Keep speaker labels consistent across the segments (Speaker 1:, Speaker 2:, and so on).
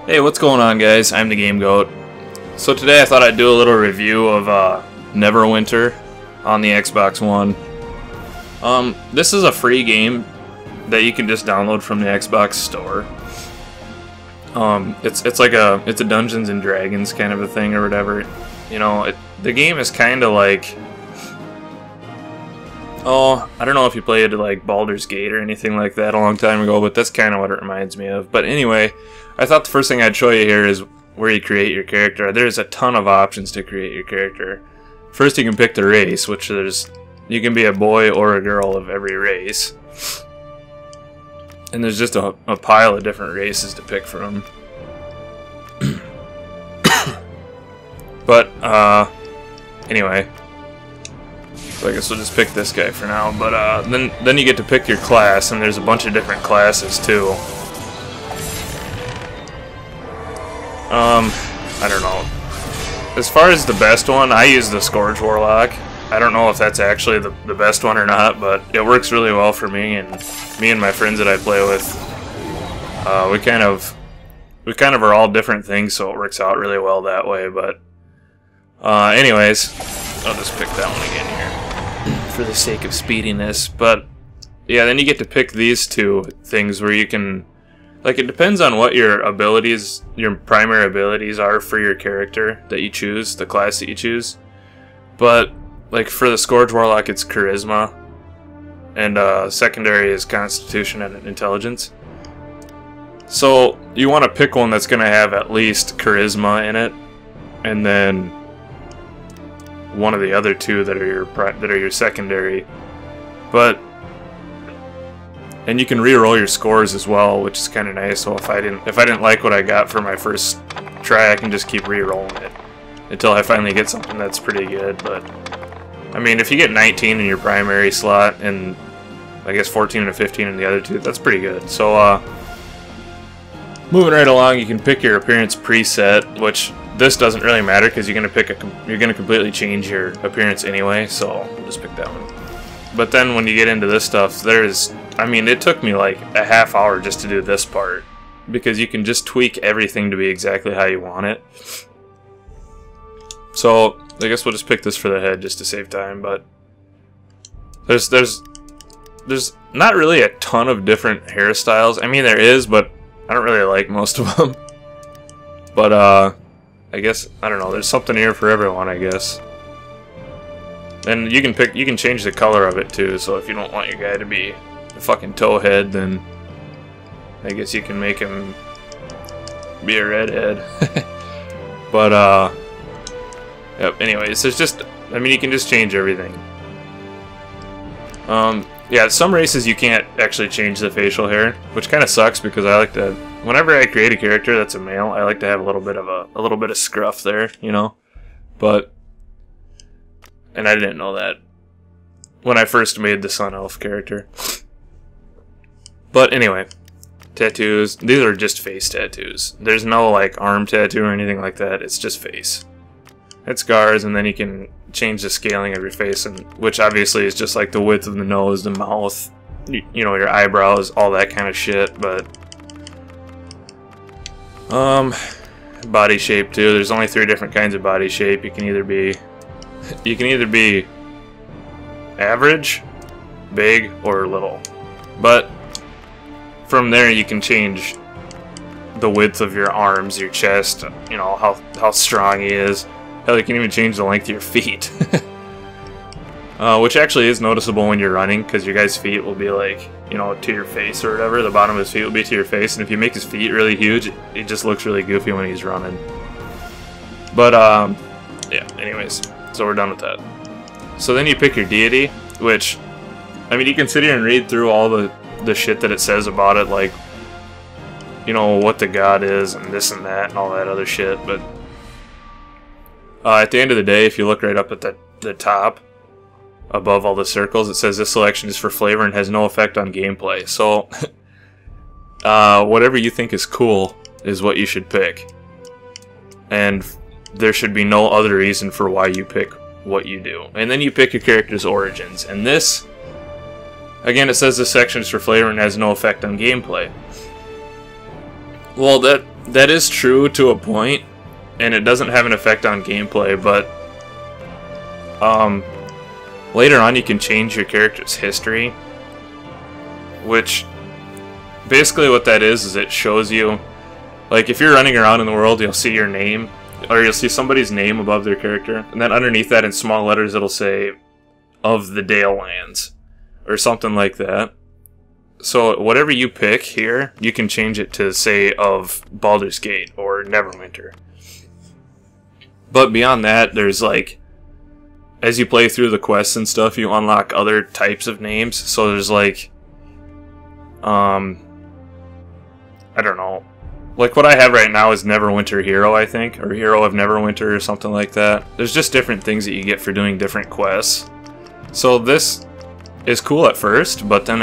Speaker 1: Hey, what's going on, guys? I'm the Game Goat. So today I thought I'd do a little review of Neverwinter on the Xbox One. This is a free game that you can just download from the Xbox store. It's a Dungeons and Dragons kind of a thing or whatever. You know, the game is kind of like, I don't know if you played like Baldur's Gate or anything like that a long time ago, but that's kind of what it reminds me of. But anyway, I thought the first thing I'd show you here is where you create your character. There's a ton of options to create your character. First, you can pick the race, which you can be a boy or a girl of every race. And there's just a pile of different races to pick from. But, anyway. So I guess we'll just pick this guy for now. But, then you get to pick your class, and there's a bunch of different classes, too. I don't know. As far as the best one, I use the Scourge Warlock. I don't know if that's actually the best one or not, but it works really well for me and my friends that I play with. We kind of are all different things, so it works out really well that way. But anyways, I'll just pick that one again here for the sake of speediness. But yeah, then you get to pick these two things where you can, like, it depends on what your abilities, your primary abilities are for your character that you choose, the class that you choose. But like for the Scourge Warlock, it's Charisma, and secondary is Constitution and Intelligence. So you want to pick one that's going to have at least Charisma in it, and then one of the other two that are your secondary. And you can re-roll your scores as well, which is kind of nice. So if I didn't like what I got for my first try, I can just keep re-rolling it until I finally get something that's pretty good. But I mean, if you get 19 in your primary slot and I guess 14 and 15 in the other two, that's pretty good. So moving right along, you can pick your appearance preset, which this doesn't really matter because you're gonna completely change your appearance anyway. So we'll just pick that one. But then when you get into this stuff, it took me like a half hour just to do this part, because you can just tweak everything to be exactly how you want it. So I guess we'll just pick this for the head just to save time. But there's not really a ton of different hairstyles. I mean, there is, but I don't really like most of them. But I guess, I don't know, there's something here for everyone, I guess. And you can change the color of it too, so if you don't want your guy to be a fucking towhead, then I guess you can make him be a redhead. But yep, anyways, there's just, you can just change everything. Yeah, some races you can't actually change the facial hair, which kind of sucks, because I like to, whenever I create a character that's a male, I like to have a little bit of scruff there, you know. And I didn't know that when I first made the Sun Elf character. But anyway, tattoos. These are just face tattoos. There's no like arm tattoo or anything like that. It's just face. It's scars, and then you can change the scaling of your face, which obviously is just like the width of the nose, the mouth, you know, your eyebrows, all that kind of shit. But body shape too. There's only 3 different kinds of body shape. You can either be average, big, or little. But from there you can change the width of your arms, your chest, you know, how strong he is. Hell, you can even change the length of your feet. Which actually is noticeable when you're running, because your guy's feet will be like, you know, to your face or whatever. The bottom of his feet will be to your face, and if you make his feet really huge, it just looks really goofy when he's running. But yeah, anyways. So we're done with that. So then you pick your deity, which, you can sit here and read through all the shit that it says about it, like, you know, what the god is and this and that and all that other shit. But at the end of the day, if you look right up at the top, above all the circles, it says this selection is for flavor and has no effect on gameplay. So whatever you think is cool is what you should pick. And there should be no other reason for why you pick what you do. And then you pick your character's origins. And this, again, it says this section is for flavor and has no effect on gameplay. Well, that that is true to a point, and it doesn't have an effect on gameplay, but later on you can change your character's history, which basically what that is it shows you, like if you're running around in the world, you'll see your name, or you'll see somebody's name above their character, and then underneath that in small letters it'll say, of the Dale Lands, or something like that. So whatever you pick here, you can change it to say of Baldur's Gate or Neverwinter. But beyond that, there's like, as you play through the quests and stuff, you unlock other types of names. So there's like, I don't know. Like what I have right now is Neverwinter Hero, I think, or Hero of Neverwinter or something like that. There's just different things that you get for doing different quests. So this is cool at first, but then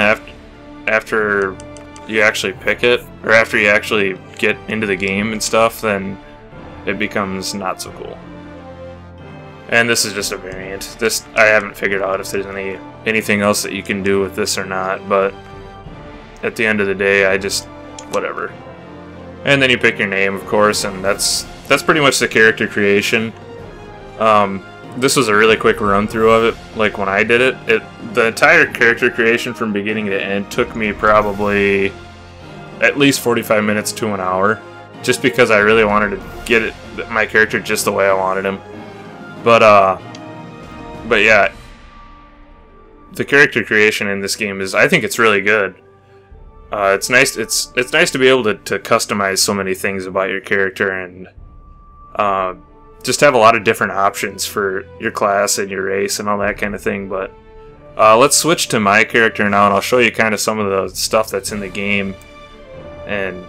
Speaker 1: after you actually pick it, or after you actually get into the game and stuff, then it becomes not so cool. And this is just a variant. This, I haven't figured out if there's anything else that you can do with this or not, but at the end of the day, I just, whatever. And then you pick your name, of course, and that's pretty much the character creation. This was a really quick run through of it, like when I did it. The entire character creation from beginning to end took me probably at least 45 minutes to an hour, just because I really wanted to get my character just the way I wanted him. But yeah, the character creation in this game is, I think it's really good. It's nice. It's nice to be able to customize so many things about your character, and just have a lot of different options for your class and your race and all that kind of thing. But let's switch to my character now, and I'll show you kind of some of the stuff that's in the game, and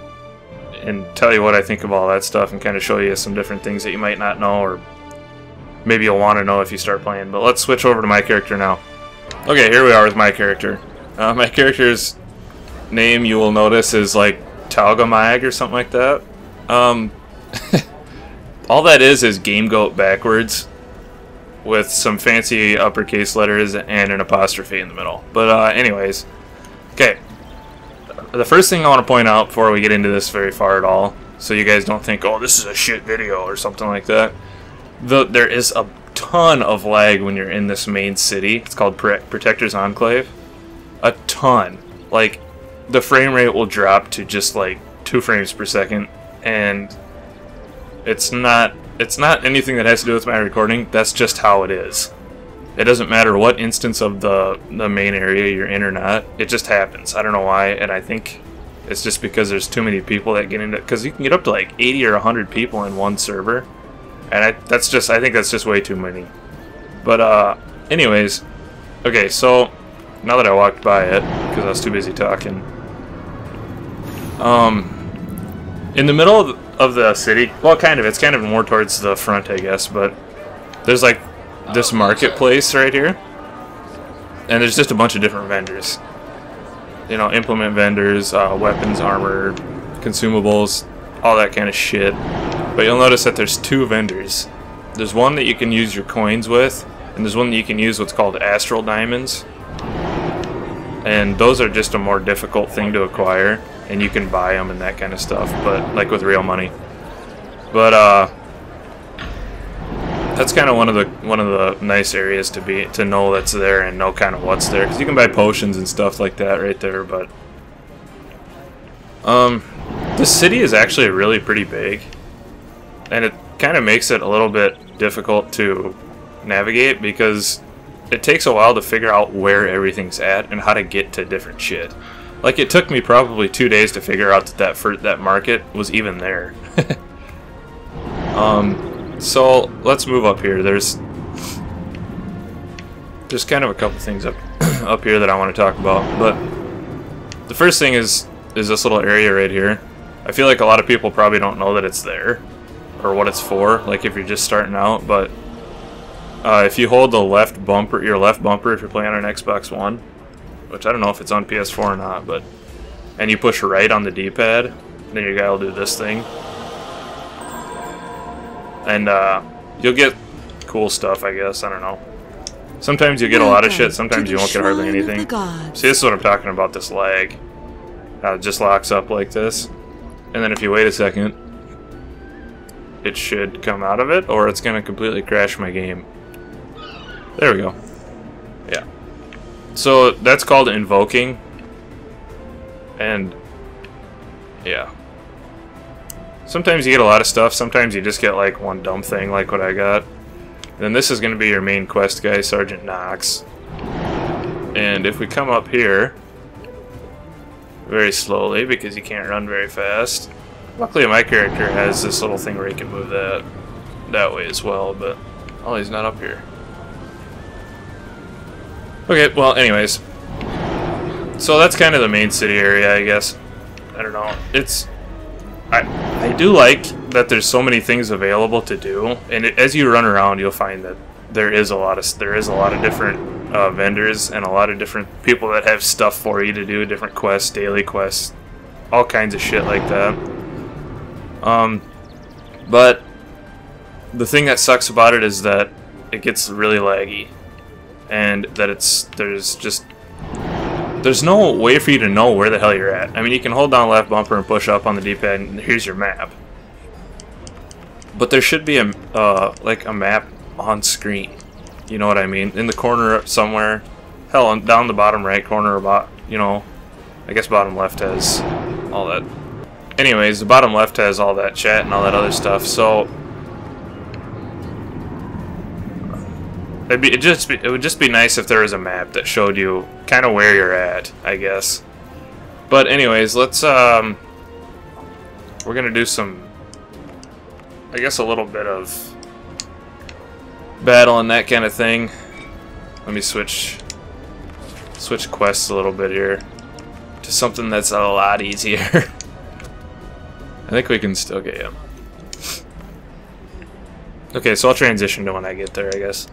Speaker 1: tell you what I think of all that stuff, and kind of show you some different things that you might not know, or maybe you'll want to know if you start playing. But let's switch over to my character now. Okay, here we are with my character. My character's name, you will notice, is like Talgamag or something like that. All that is Game Goat backwards, with some fancy uppercase letters and an apostrophe in the middle. But anyways, okay. The first thing I want to point out before we get into this very far at all, so you guys don't think, oh, this is a shit video or something like that. There is a ton of lag when you're in this main city. It's called Protector's Enclave. A ton. Like, the frame rate will drop to just like 2 frames per second, and it's not anything that has to do with my recording. That's just how it is. It doesn't matter what instance of the main area you're in or not. It just happens. I don't know why, and I think it's just because there's too many people that get into it, because you can get up to like 80 or 100 people in one server, and I think that's just way too many. But anyways, okay, so now that I walked by it because I was too busy talking, in the middle of the city, well, it's kind of more towards the front, I guess, but there's like this marketplace right here, and there's just a bunch of different vendors. You know, implement vendors, weapons, armor, consumables, all that kind of shit. But you'll notice that there's 2 vendors. There's one that you can use your coins with, and there's one that you can use what's called astral diamonds. And those are just a more difficult thing to acquire, and you can buy them and that kind of stuff, but like with real money. But that's kind of one of the nice areas to know that's there and know kind of what's there, because you can buy potions and stuff like that right there. But the city is actually really pretty big, and it kind of makes it a little bit difficult to navigate, because it takes a while to figure out where everything's at and how to get to different shit. Like, it took me probably 2 days to figure out that market was even there. So let's move up here. There's kind of a couple things up here that I want to talk about. But the first thing is this little area right here. I feel like a lot of people probably don't know that it's there, or what it's for, like if you're just starting out. But if you hold the left bumper, your left bumper, if you're playing on an Xbox One, which I don't know if it's on PS4 or not, but, and you push right on the D-pad, then your guy will do this thing. And you'll get cool stuff, I guess. I don't know. Sometimes you get a lot of shit, sometimes you won't get hardly anything. See, this is what I'm talking about, this lag. How it just locks up like this. And then if you wait a second, it should come out of it, or it's going to completely crash my game. There we go. Yeah. So that's called invoking. And yeah. Sometimes you get a lot of stuff, sometimes you just get like one dumb thing like what I got. And then this is going to be your main quest guy, Sergeant Knox. And if we come up here very slowly, because you can't run very fast. Luckily my character has this little thing where he can move that way as well, but oh, he's not up here. Okay, well anyways. So that's kind of the main city area, I guess. I don't know. I do like that there's so many things available to do, and as you run around you'll find that there is a lot of different vendors and a lot of different people that have stuff for you to do, different quests, daily quests, all kinds of shit like that. But the thing that sucks about it is that it gets really laggy, and that there's no way for you to know where the hell you're at. I mean, you can hold down left bumper and push up on the D-pad, and here's your map. But there should be like a map on screen. You know what I mean? In the corner somewhere. Hell, down the bottom right corner, about, you know, I guess bottom left has all that. Anyways, the bottom left has all that chat and all that other stuff. So it would just be nice if there was a map that showed you kind of where you're at, I guess. But anyways, let's we're gonna do some, I guess, a little bit of battle and that kind of thing. Let me switch quests a little bit here to something that's a lot easier. I think we can still get him. Okay, so I'll transition to when I get there, I guess.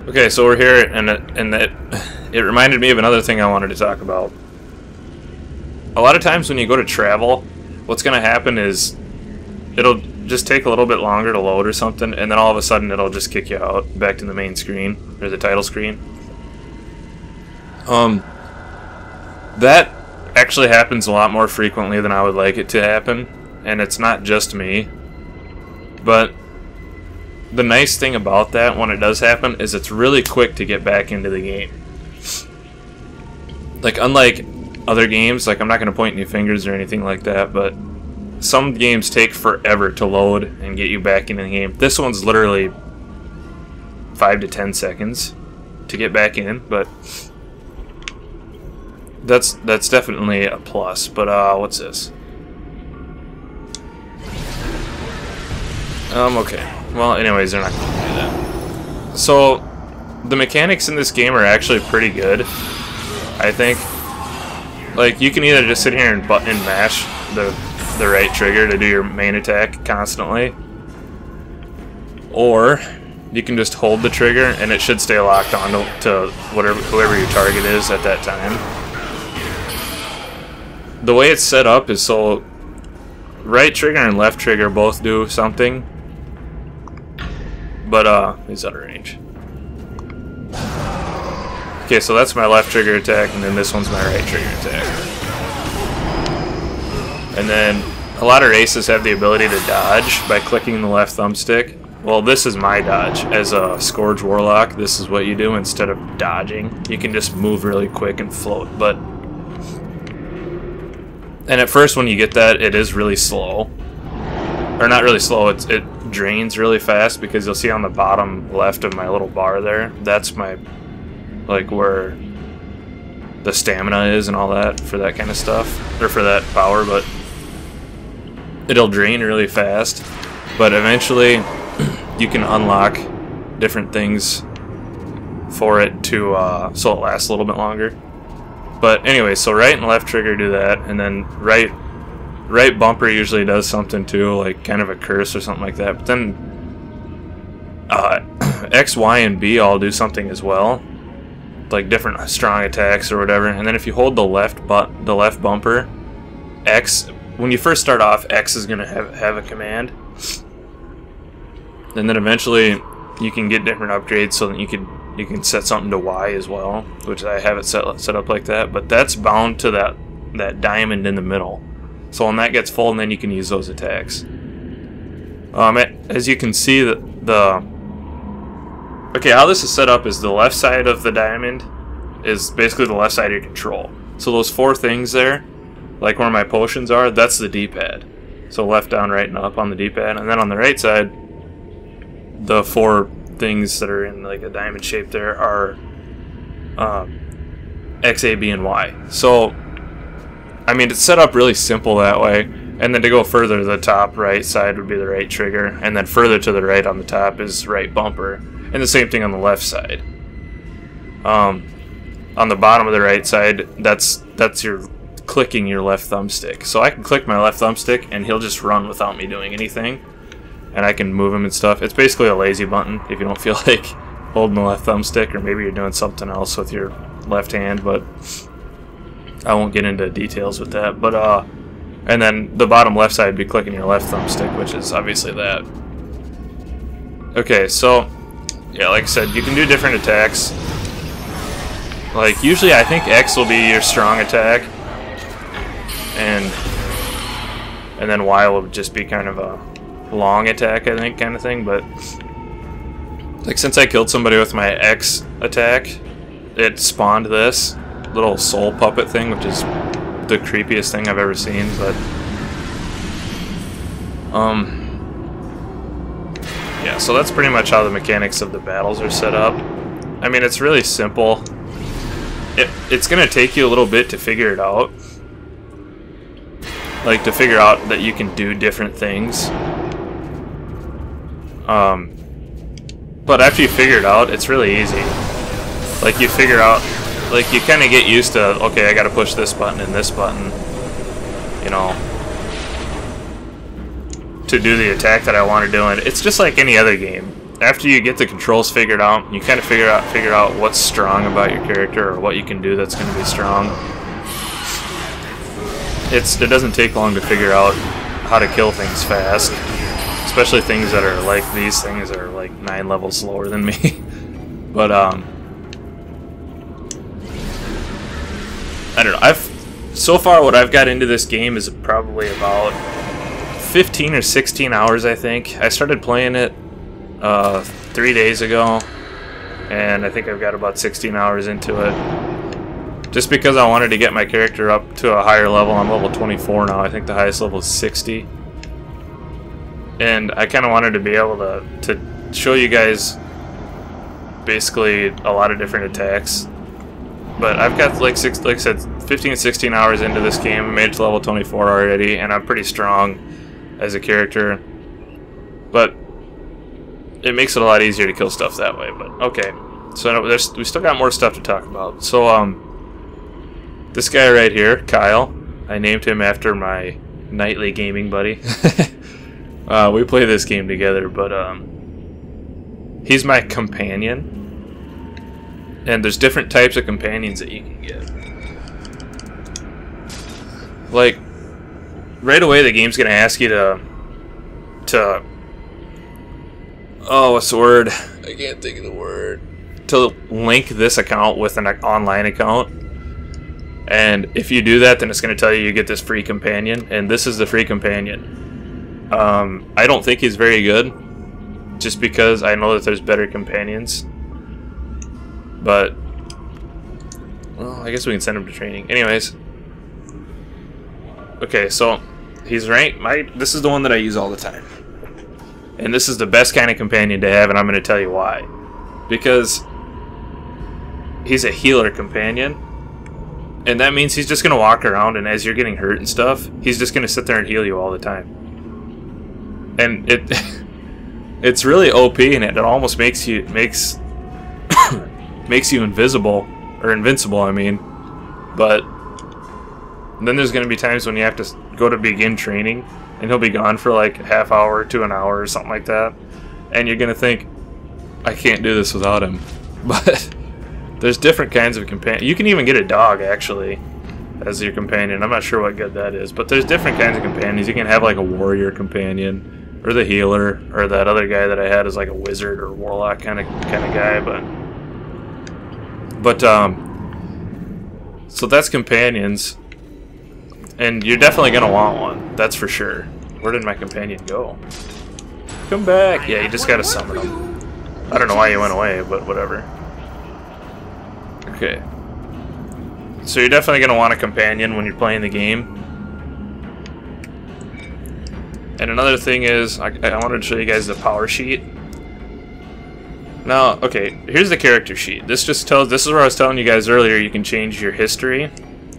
Speaker 1: Okay, so we're here, and it reminded me of another thing I wanted to talk about. A lot of times when you go to travel, what's going to happen is it'll just take a little bit longer to load or something, and then all of a sudden it'll just kick you out back to the main screen, or the title screen. That actually happens a lot more frequently than I would like it to happen, and it's not just me. But the nice thing about that, when it does happen, is it's really quick to get back into the game. Like, unlike other games, like, I'm not going to point any fingers or anything like that, but some games take forever to load and get you back into the game. This one's literally 5 to 10 seconds to get back in, but that's definitely a plus. But what's this? Okay. Well, anyways, they're not going to do that. So the mechanics in this game are actually pretty good, I think. Like, you can either just sit here and button and mash the right trigger to do your main attack constantly, or you can just hold the trigger and it should stay locked on to whoever your target is at that time. The way it's set up is so right trigger and left trigger both do something, but he's out of range. Okay, so that's my left trigger attack, and then this one's my right trigger attack. And then a lot of races have the ability to dodge by clicking the left thumbstick. Well, this is my dodge. As a Scourge Warlock, this is what you do instead of dodging. You can just move really quick and float, but... And at first when you get that, it is really slow. Or not really slow, it drains really fast, because you'll see on the bottom left of my little bar there, that's my... like where the stamina is and all that for that kind of stuff, or for that power, but it'll drain really fast. But eventually you can unlock different things for it to so it lasts a little bit longer. But anyway, so right and left trigger do that, and then right bumper usually does something too, like kind of a curse or something like that. But then X, Y, and B all do something as well, like different strong attacks or whatever. And then if you hold the left bumper, X, when you first start off, X is gonna have a command, and then eventually you can get different upgrades so that you can set something to Y as well, which I have it set up like that. But that's bound to that diamond in the middle. So when that gets full, then you can use those attacks. As you can see, okay, how this is set up is the left side of the diamond is basically the left side of your control. So those 4 things there, like where my potions are, that's the D-pad. So left, down, right, and up on the D-pad, and then on the right side, the 4 things that are in like a diamond shape there are X, A, B, and Y. So, I mean, it's set up really simple that way. And then to go further, the top right side would be the right trigger, and then further to the right on the top is right bumper, and the same thing on the left side. On the bottom of the right side, that's your clicking your left thumbstick. So I can click my left thumbstick, and he'll just run without me doing anything, and I can move him and stuff. It's basically a lazy button if you don't feel like holding the left thumbstick, or maybe you're doing something else with your left hand, but I won't get into details with that. But and then the bottom left side would be clicking your left thumbstick, which is obviously that. Okay, so yeah, like I said, you can do different attacks. Like usually I think X will be your strong attack, and then Y will just be kind of a long attack, I think, kind of thing. But like since I killed somebody with my X attack, it spawned this little soul puppet thing, which is the creepiest thing I've ever seen. But yeah, so that's pretty much how the mechanics of the battles are set up. I mean, it's really simple. It's gonna take you a little bit to figure it out, like to figure out that you can do different things. But after you figure it out, it's really easy. Like you figure out, like you kind of get used to, okay, I gotta push this button and this button, you know, to do the attack that I want to do. And it's just like any other game. After you get the controls figured out, you kind of figure out what's strong about your character, or what you can do that's going to be strong. It doesn't take long to figure out how to kill things fast, especially things that are like these things that are like 9 levels slower than me. But I don't know. So far what I've got into this game is probably about 15 or 16 hours, I think. I started playing it 3 days ago, and I think I've got about 16 hours into it. Just because I wanted to get my character up to a higher level. I'm level 24 now. I think the highest level is 60. And I kind of wanted to be able to show you guys basically a lot of different attacks. But I've got like I said, 15 16 hours into this game. I made it to level 24 already, and I'm pretty strong as a character. But it makes it a lot easier to kill stuff that way. But okay, so we still got more stuff to talk about. So this guy right here, Kyle, I named him after my nightly gaming buddy. We play this game together, but he's my companion. And there's different types of companions that you can get. Like, right away the game's gonna ask you to oh, what's the word? I can't think of the word. To link this account with an online account. And if you do that, then it's gonna tell you get this free companion, and this is the free companion. I don't think he's very good, just because I know that there's better companions. But, well, I guess we can send him to training. Anyways. Okay, so he's ranked. This is the one that I use all the time. And this is the best kind of companion to have, and I'm going to tell you why. Because he's a healer companion. And that means he's just going to walk around, and as you're getting hurt and stuff, he's just going to sit there and heal you all the time. And it's really OP, and it almost makes you invisible, or invincible, I mean. But then there's going to be times when you have to go to begin training, and he'll be gone for like a half hour to an hour or something like that, and you're going to think, I can't do this without him. But there's different kinds of companions. You can even get a dog, actually, as your companion. I'm not sure what good that is, but there's different kinds of companions. You can have like a warrior companion, or the healer, or that other guy that I had is like a wizard or warlock kind of guy. But so that's companions, and you're definitely gonna want one. That's for sure. Where did my companion go? Come back! Yeah, you just gotta summon him. I don't know why he went away, but whatever. Okay. So you're definitely gonna want a companion when you're playing the game. And another thing is, I wanted to show you guys the power sheet. Now, okay, here's the character sheet. This just tells, this is where I was telling you guys earlier, you can change your history.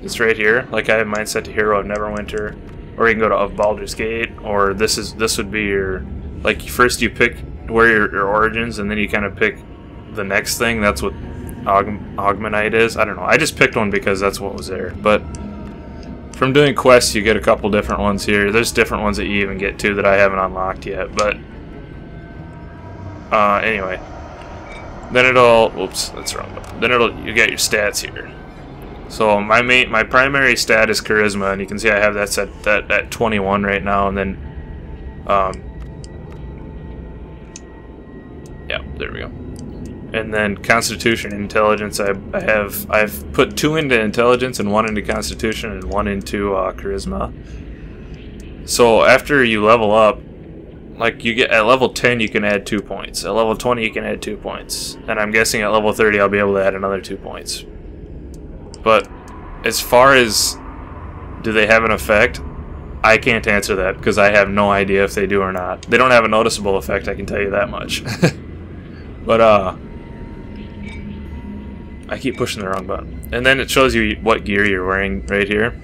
Speaker 1: It's right here. Like I have mine set to Hero of Neverwinter, or you can go to Of Baldur's Gate, or this would be your, like first you pick where your origins, and then you kind of pick the next thing. That's what Augmenite is. I don't know. I just picked one because that's what was there. But from doing quests, you get a couple different ones here. There's different ones that you even get too that I haven't unlocked yet. But anyway. Then it'll, oops, that's wrong. Then you get your stats here. So my primary stat is Charisma, and you can see I have that set at 21 right now, and then yeah, there we go. And then Constitution and Intelligence, I've put 2 into Intelligence and 1 into Constitution and 1 into Charisma. So after you level up, like you get at level 10 you can add 2 points. At level 20 you can add 2 points. And I'm guessing at level 30 I'll be able to add another 2 points. But as far as do they have an effect, I can't answer that because I have no idea if they do or not. They don't have a noticeable effect, I can tell you that much. But I keep pushing the wrong button. And then it shows you what gear you're wearing right here.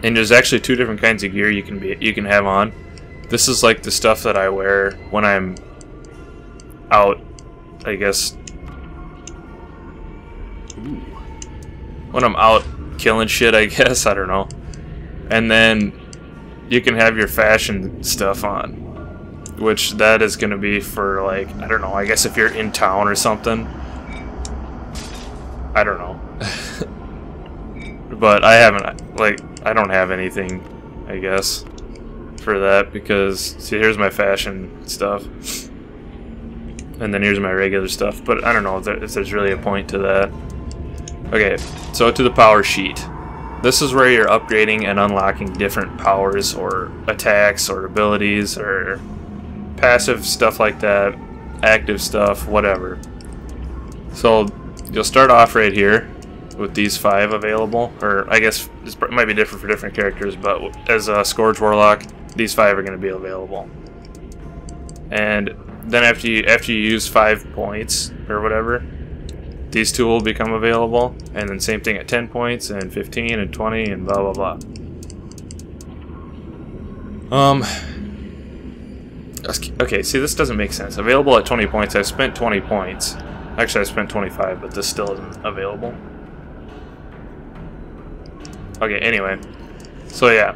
Speaker 1: And there's actually 2 different kinds of gear you can have on. This is like the stuff that I wear when I'm out, I guess. When I'm out killing shit, I guess. I don't know. And then you can have your fashion stuff on, which that is going to be for, like, I don't know, I guess if you're in town or something. I don't know. But I haven't, like, I don't have anything, I guess, for that, because, see, here's my fashion stuff. And then here's my regular stuff, but I don't know if there's really a point to that. Okay, so to the power sheet. This is where you're upgrading and unlocking different powers or attacks or abilities or passive stuff like that, active stuff, whatever. So you'll start off right here with these 5 available, or I guess this might be different for different characters, but as a Scourge Warlock, these 5 are going to be available. And then after you use 5 points or whatever, these 2 will become available, and then same thing at 10 points, and 15, and 20, and blah blah blah. Okay, see, this doesn't make sense. Available at 20 points, I've spent 20 points. Actually, I spent 25, but this still isn't available. Okay, anyway. So yeah,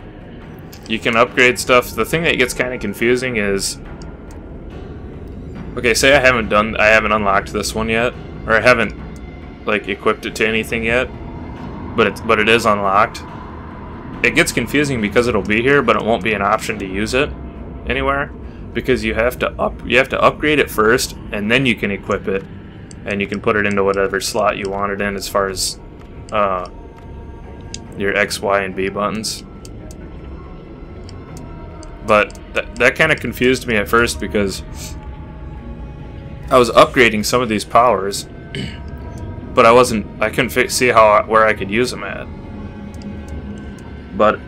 Speaker 1: you can upgrade stuff. The thing that gets kind of confusing is, okay, say I haven't unlocked this one yet, or I haven't like equipped it to anything yet, but it is unlocked. It gets confusing because it'll be here, but it won't be an option to use it anywhere, because you have to upgrade it first, and then you can equip it, and you can put it into whatever slot you want it in as far as your X, Y, and B buttons. But that kind of confused me at first because I was upgrading some of these powers, but I couldn't see where I could use them at. But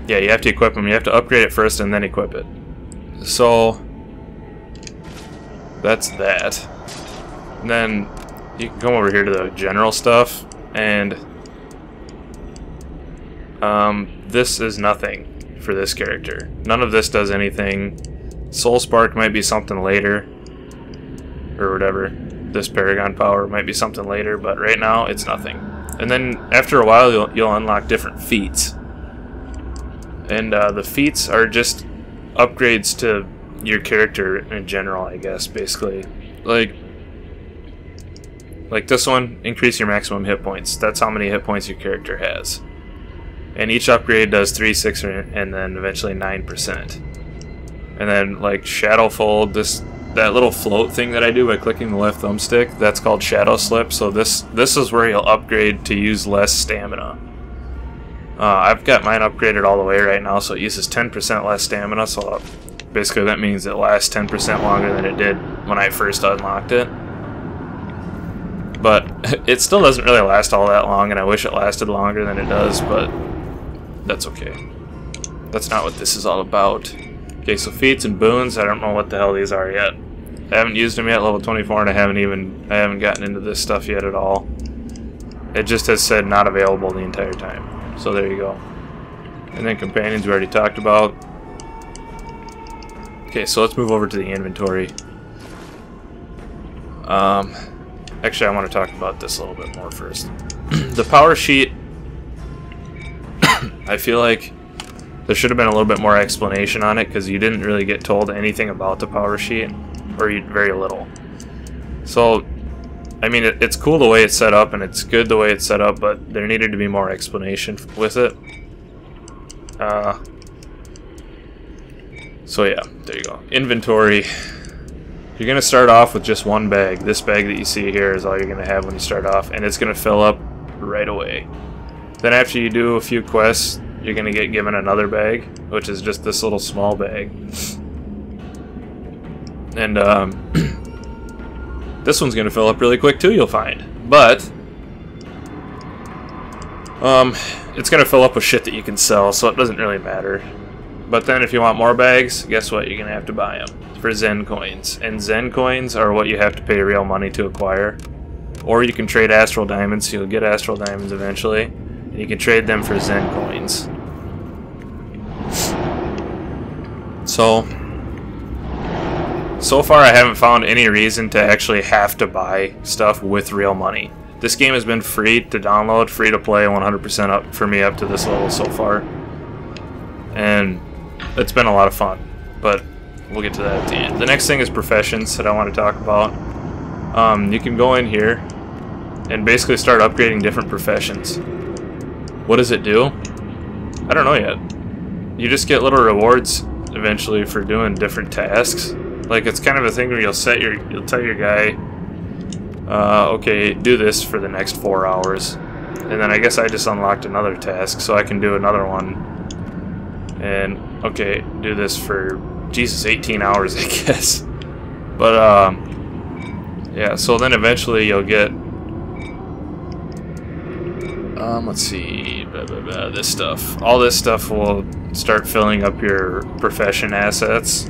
Speaker 1: yeah, you have to equip them. You have to upgrade it first and then equip it. So that's that. And then you can come over here to the general stuff, and this is nothing for this character. None of this does anything. Soul Spark might be something later, or whatever. This Paragon power might be something later, but right now it's nothing. And then after a while you'll unlock different feats, and the feats are just upgrades to your character in general, I guess. Basically, like this one, increase your maximum hit points. That's how many hit points your character has, and each upgrade does 3, 6, and then eventually 9%. And then like Shadowfold, that little float thing that I do by clicking the left thumbstick, that's called Shadow Slip. So this is where you'll upgrade to use less stamina. I've got mine upgraded all the way right now, so it uses 10% less stamina, so Basically, that means it lasts 10% longer than it did when I first unlocked it. But it still doesn't really last all that long, and I wish it lasted longer than it does, but that's okay. That's not what this is all about. Okay, so feats and boons, I don't know what the hell these are yet. I haven't used them yet, level 24, and I haven't gotten into this stuff yet at all. It just has said not available the entire time. So there you go. And then companions we already talked about. Okay, so let's move over to the inventory. Actually, I want to talk about this a little bit more first. The power sheet, I feel like there should have been a little bit more explanation on it, because you didn't really get told anything about the power sheet, or very little. So, I mean, it's cool the way it's set up, and it's good the way it's set up, but there needed to be more explanation with it. So yeah, there you go. Inventory. You're going to start off with just one bag. This bag that you see here is all you're going to have when you start off, and it's going to fill up right away. Then after you do a few quests, you're going to get given another bag, which is just this little small bag. And this one's going to fill up really quick too, you'll find. But it's going to fill up with shit that you can sell, so it doesn't really matter. But then if you want more bags, guess what? You're going to have to buy them for Zen coins. And Zen coins are what you have to pay real money to acquire. Or you can trade Astral Diamonds, so you'll get Astral Diamonds eventually. And you can trade them for Zen coins. So far I haven't found any reason to actually have to buy stuff with real money. This game has been free to download, free to play, 100% up for me up to this level so far. And it's been a lot of fun, but we'll get to that at the end. The next thing is professions that I want to talk about. You can go in here and basically start upgrading different professions. What does it do? I don't know yet. You just get little rewards eventually for doing different tasks. Like, it's kind of a thing where you'll tell your guy, okay, do this for the next 4 hours. And then I guess I just unlocked another task, so I can do another one. And, okay, do this for, Jesus, 18 hours, I guess. But, yeah, so then eventually you'll get, let's see, this stuff. All this stuff will start filling up your profession assets.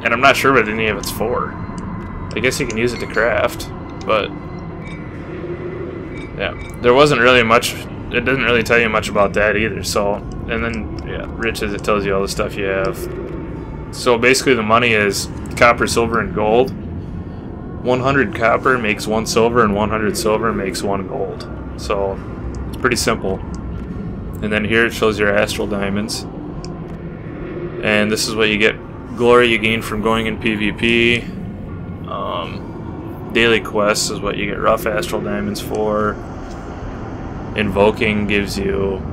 Speaker 1: And I'm not sure what any of it's for. I guess you can use it to craft, but yeah, there wasn't really much. It didn't really tell you much about that either. So, and then yeah, riches, it tells you all the stuff you have. So basically, the money is copper, silver, and gold. 100 copper makes 1 silver, and 100 silver makes 1 gold. So it's pretty simple. And then here it shows your astral diamonds, and this is what you get. Glory you gain from going in PvP. Daily quests is what you get rough astral diamonds for. Invoking gives you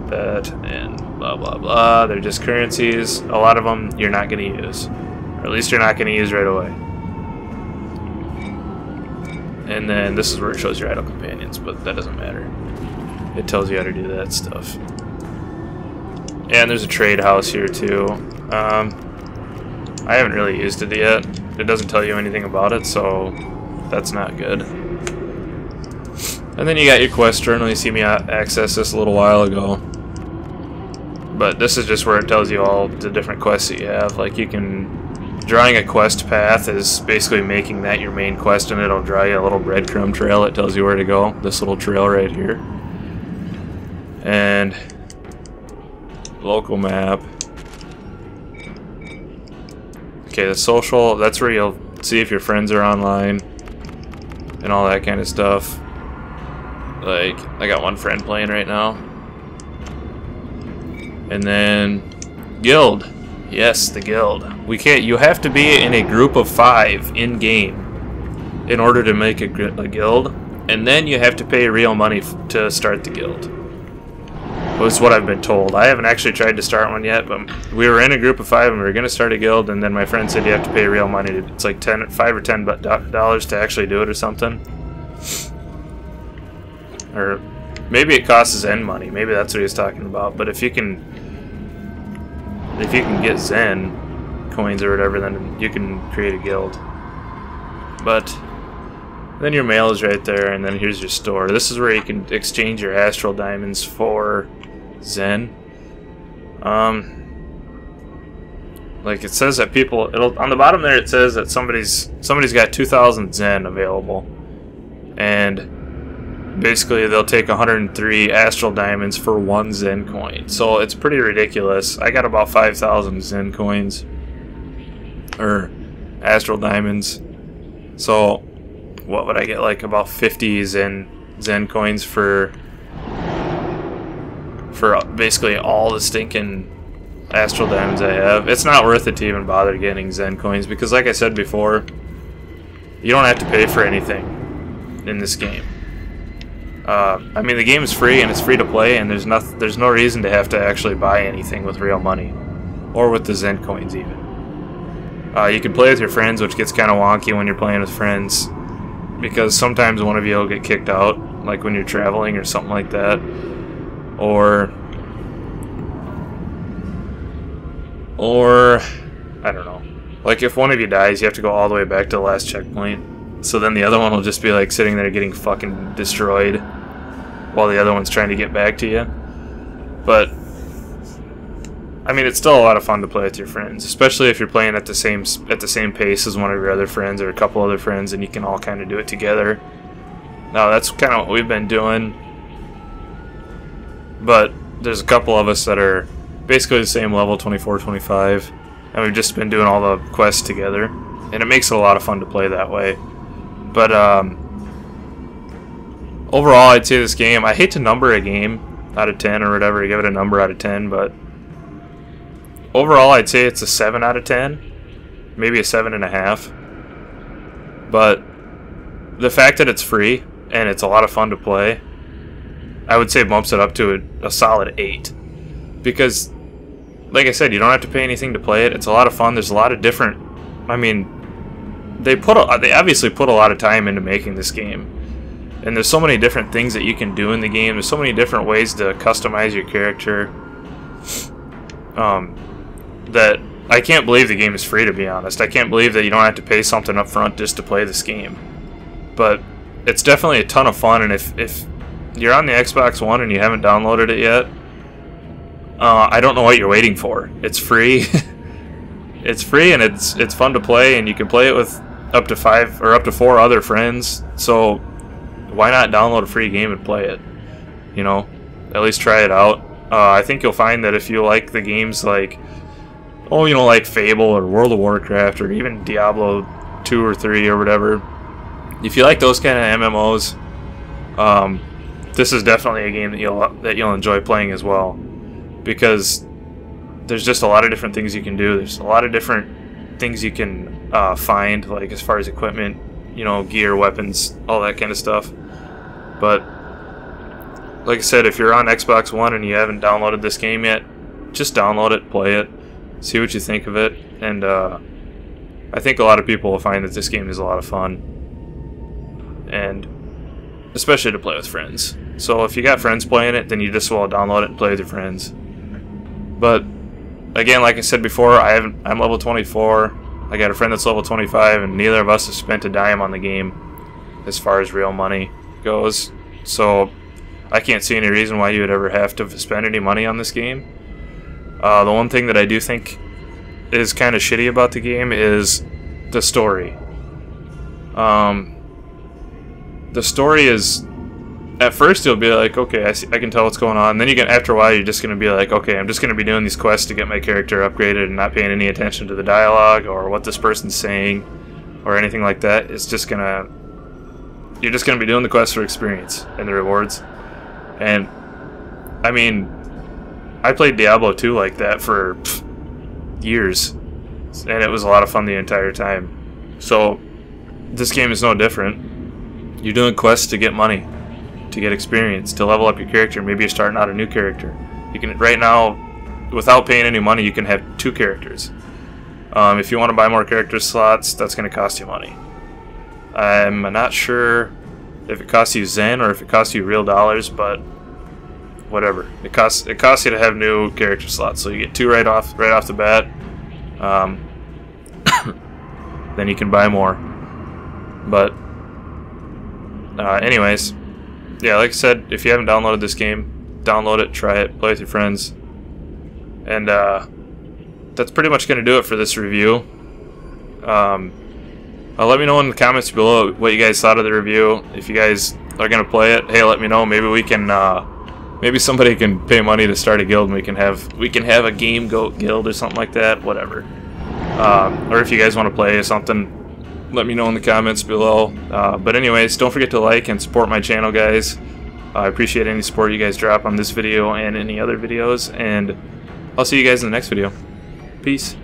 Speaker 1: that, and blah blah blah. They're just currencies. A lot of them you're not going to use, or at least you're not going to use right away. And then this is where it shows your idle companions, but that doesn't matter. It tells you how to do that stuff. And there's a trade house here too. I haven't really used it yet. It doesn't tell you anything about it, so that's not good. And then you got your quest journal. You see me access this a little while ago. But this is just where it tells you all the different quests that you have. Like, you can... Drawing a quest path is basically making that your main quest, and it'll draw you a little breadcrumb trail that tells you where to go. This little trail right here. And... local map. Okay, the social, that's where you'll see if your friends are online and all that kind of stuff. Like, I got one friend playing right now. And then guild. Yes, the guild. You have to be in a group of 5 in game in order to make a guild, and then you have to pay real money to start the guild. Was what I've been told. I haven't actually tried to start one yet, but we were in a group of 5 and we were going to start a guild, and then my friend said you have to pay real money. It's like $5 or $10 to actually do it or something. Or maybe it costs Zen money. Maybe that's what he was talking about. But if you can... if you can get Zen coins or whatever, then you can create a guild. But then your mail is right there, and then here's your store. This is where you can exchange your astral diamonds for Zen. Like it says that people, on the bottom there it says that somebody's got 2,000 Zen available, and basically they'll take 103 astral diamonds for 1 Zen coin. So it's pretty ridiculous. I got about 5,000 Zen coins, or astral diamonds. So what would I get, like about 50 Zen coins for basically all the stinking astral diamonds I have. It's not worth it to even bother getting Zen coins, because like I said before, you don't have to pay for anything in this game. I mean, the game is free and it's free to play, and there's no reason to have to actually buy anything with real money, or with the Zen coins even. You can play with your friends, which gets kind of wonky when you're playing with friends, because sometimes one of you will get kicked out, like when you're traveling or something like that, or I don't know, like if one of you dies, you have to go all the way back to the last checkpoint, so then the other one will just be like sitting there getting fucking destroyed while the other one's trying to get back to you. But I mean, it's still a lot of fun to play with your friends, especially if you're playing at the same pace as one of your other friends or a couple other friends, and you can all kind of do it together. Now that's kind of what we've been doing, but there's a couple of us that are basically the same level, 24, 25, and we've just been doing all the quests together, and it makes it a lot of fun to play that way. But overall, I'd say this game, I hate to number a game out of 10 or whatever, give it a number out of 10, but overall, I'd say it's a 7 out of 10, maybe a 7.5. But the fact that it's free and it's a lot of fun to play, I would say bumps it up to a solid 8. Because, like I said, you don't have to pay anything to play it. It's a lot of fun. There's a lot of different, I mean, they obviously put a lot of time into making this game. And there's so many different things that you can do in the game. There's so many different ways to customize your character. That I can't believe the game is free, to be honest. I can't believe that you don't have to pay something up front just to play this game. But it's definitely a ton of fun, and if you're on the Xbox One and you haven't downloaded it yet, I don't know what you're waiting for. It's free. It's free, and it's fun to play, and you can play it with up to 5 or up to 4 other friends. So why not download a free game and play it? You know, at least try it out. I think you'll find that if you like the games like, oh, you know, like Fable or World of Warcraft or even Diablo 2 or 3 or whatever, if you like those kind of MMOs, this is definitely a game that you'll enjoy playing as well, because there's just a lot of different things you can do. There's a lot of different things you can find, like as far as equipment, you know, gear, weapons, all that kind of stuff. But like I said, if you're on Xbox One and you haven't downloaded this game yet, just download it, play it, see what you think of it, and I think a lot of people will find that this game is a lot of fun, and especially to play with friends. So if you got friends playing it, then you just well download it and play with your friends. But again, like I said before, I'm level 24. I got a friend that's level 25, and neither of us have spent a dime on the game as far as real money goes. So I can't see any reason why you would ever have to spend any money on this game. The one thing that I do think is kind of shitty about the game is the story. The story is, at first you'll be like, okay, I can tell what's going on. And then after a while, you're just going to be like, okay, I'm just going to be doing these quests to get my character upgraded and not paying any attention to the dialogue or what this person's saying or anything like that. You're just going to be doing the quests for experience and the rewards. And I mean, I played Diablo 2 like that for years, and it was a lot of fun the entire time. So this game is no different. You're doing quests to get money, to get experience, to level up your character. Maybe you're starting out a new character. You can, right now, without paying any money, you can have 2 characters. If you want to buy more character slots, that's going to cost you money. I'm not sure if it costs you Zen or if it costs you real dollars, but whatever. It costs you to have new character slots, so you get 2 right off the bat. Then you can buy more. But anyways, yeah, like I said, if you haven't downloaded this game, download it, try it, play with your friends, and that's pretty much going to do it for this review. Let me know in the comments below what you guys thought of the review. If you guys are going to play it, hey, let me know. Maybe we can, maybe somebody can pay money to start a guild, and we can have a Game Goat guild or something like that. Whatever. Or if you guys want to play something, let me know in the comments below. But anyways, don't forget to like and support my channel, guys. I appreciate any support you guys drop on this video and any other videos, and I'll see you guys in the next video. Peace.